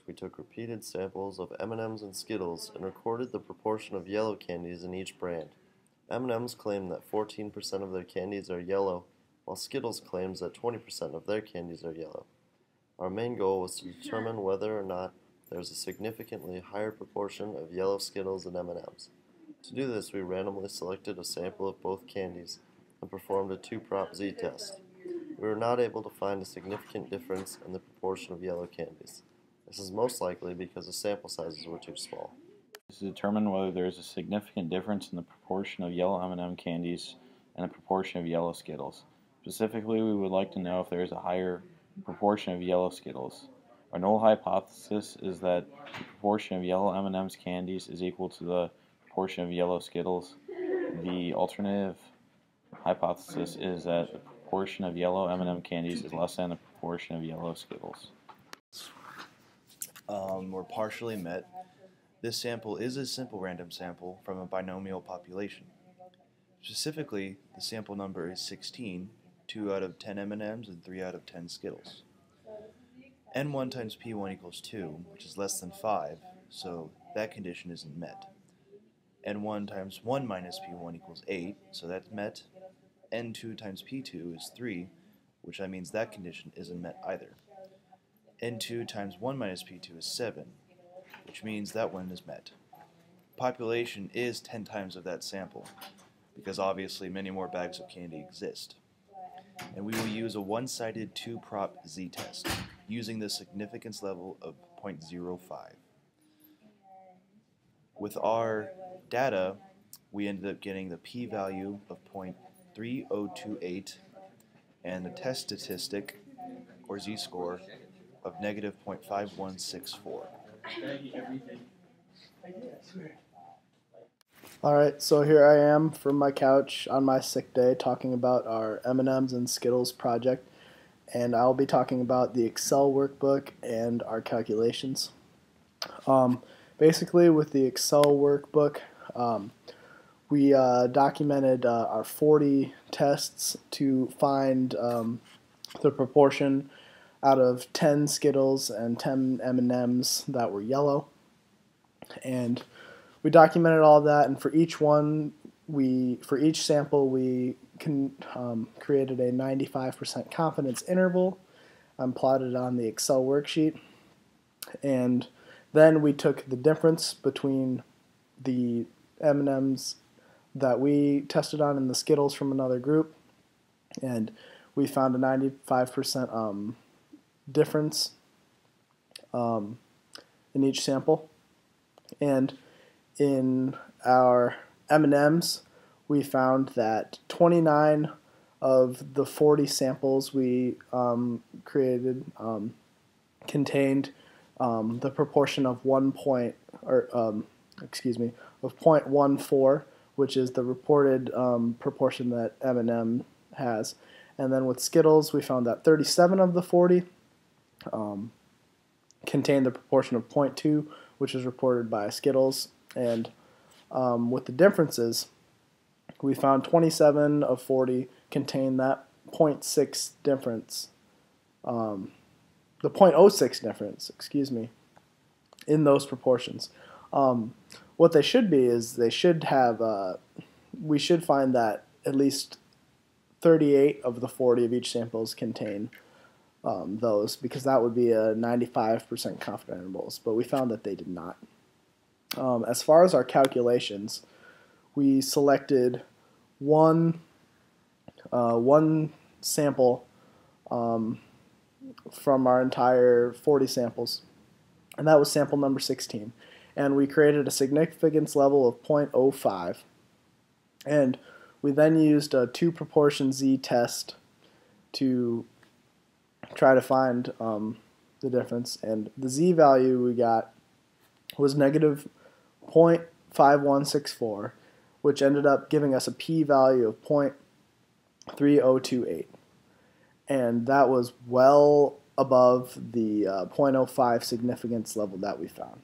We took repeated samples of M&Ms and Skittles and recorded the proportion of yellow candies in each brand. M&Ms claim that 14% of their candies are yellow, while Skittles claims that 20% of their candies are yellow. Our main goal was to determine whether or not there is a significantly higher proportion of yellow Skittles and M&Ms. To do this, we randomly selected a sample of both candies and performed a two-prop z-test. We were not able to find a significant difference in the proportion of yellow candies. This is most likely because the sample sizes were too small. To determine whether there is a significant difference in the proportion of yellow M&M candies and the proportion of yellow Skittles. Specifically, we would like to know if there is a higher proportion of yellow Skittles. Our null hypothesis is that the proportion of yellow M&M's candies is equal to the proportion of yellow Skittles. The alternative hypothesis is that the proportion of yellow M&M candies is less than the proportion of yellow Skittles. Were partially met. This sample is a simple random sample from a binomial population. Specifically, the sample number is 16, 2 out of 10 M&Ms and 3 out of 10 Skittles. N1 times P1 equals 2, which is less than 5, so that condition isn't met. N1 times 1 minus P1 equals 8, so that's met. N2 times P2 is 3, which means that condition isn't met either. N2 times 1 minus P2 is 7, which means that one is met. Population is 10 times of that sample, because obviously many more bags of candy exist. And we will use a one-sided two-prop z-test, using the significance level of 0.05. With our data, we ended up getting the p-value of 0.3028 and the test statistic, or z-score, of negative 0.5164. Alright, so here I am from my couch on my sick day talking about our M&Ms and Skittles project, and I'll be talking about the Excel workbook and our calculations. Basically, with the Excel workbook, we documented our 40 tests to find the proportion out of 10 Skittles and 10 M&Ms that were yellow, and we documented all that. And for each sample, we created a 95% confidence interval and plotted it on the Excel worksheet. And then we took the difference between the M&Ms that we tested on and the Skittles from another group, and we found a 95% difference in each sample. And in our M&Ms, we found that 29 of the 40 samples we created contained the proportion of 0.14, which is the reported proportion that M&M has. And then with Skittles, we found that 37 of the 40 contained the proportion of 0.2, which is reported by Skittles. And with the differences, we found 27 of 40 contain that 0.6 difference, the 0.06 difference, in those proportions. What they should be is they should have, we should find that at least 38 of the 40 of each samples contain those, because that would be a 95% confident intervals, but we found that they did not. As far as our calculations, we selected one sample from our entire 40 samples, and that was sample number 16. And we created a significance level of 0.05. And we then used a two proportion z-test to try to find the difference. And the z-value we got was negative 0.5164, which ended up giving us a p-value of 0.3028. And that was well above the 0.05 significance level that we found.